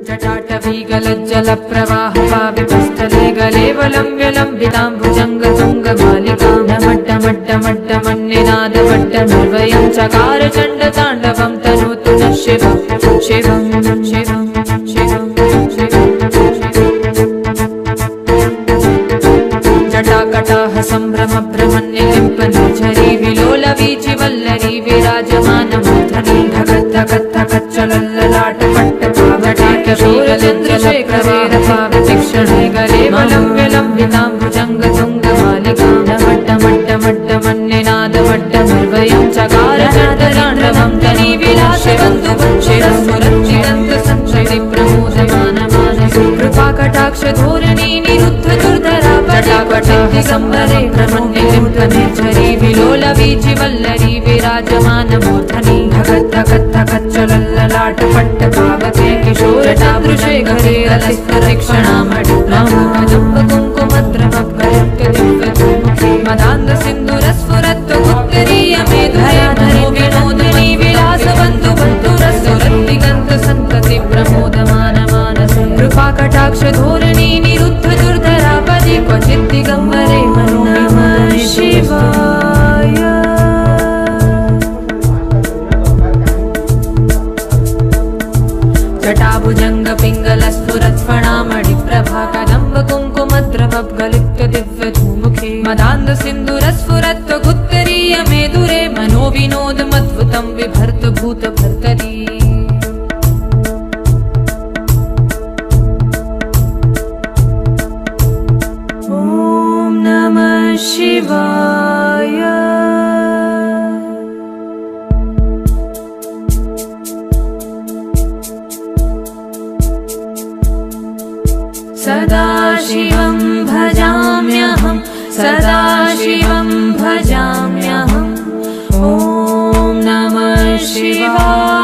जटाटवीगलज्जलप्रवाहपावितस्थले गलेवलम्ब्यलम्बिताम्बुजङ्गतुङ्गमालिकां डमड्डमड्डमड्डमन्निनादमड्डमर्वयं चकार चण्डताण्डवं तनोतु नः शिवं शिवं शिवं शिवं शिवं जटाकटाह सम्भ्रमभ्रमण्यलिम्पनिर्झरी विलोलवीचिवल्लरी विराजमानमूर्धनि धगत् धगत् धगत् चलल्ललाटपट्टपावटीकशूलचन्द्रशेखरेरपावितीक्षणे गलेवलम्ब्यलम्बिताम्बुजङ्गतुङ्गमालिकां डमड्डमड्डमड्डमन्निनादमड्डमर्वयं चकार चण्डताण्डवं तनी विलासवन्तु शिरस्फुरच्चिरन्तसंशयि प्रमोदमानमानसे कृपाकटाक्षधोरणी निरुद्ध दुर्धरा जटाकटाहसम्भरे ब्रह्मण्यलिम्पनिर्झरी विलोलवीचिवल्लरी विराजमानमूर्धनि धगत् धगत् धगत् चलल्ललाटपट्टपावते किशोरतादृशेखरेरलिस्फुरक्षणामणिकुङ्कुमद्रमभ्गलिप्तदिव्यधूमुखे मदान्दसिन्धुरस्फुरत्वगुप्तरीयमेधया विनोदिनी विलासवन्तु बन्धुरस्फुरद्दिगन्तसन्तति प्रमोदमानमानसे कृपाकटाक्षधोरणी निरुद्ध दुर्धरापदि क्वचित् दिगम्बरे नमः शिवाय। जटाभुजङ्गपिङ्गलस्फुरत्फणामणिप्रभाकदम्बकुङ्कुमद्रवगलिप्तदिव्यधूमुखे मदान्दसिन्धुरस्फुरत्वगुप्तरीयमेधुरे मनोविनोदमद्भुतं बिभर्तभूतभर्तरी ॐ नमः शिवाय। सदाशिवं भजाम्यहं सदाशिवं भजाम्यहम् ॐ नमः शिवाय।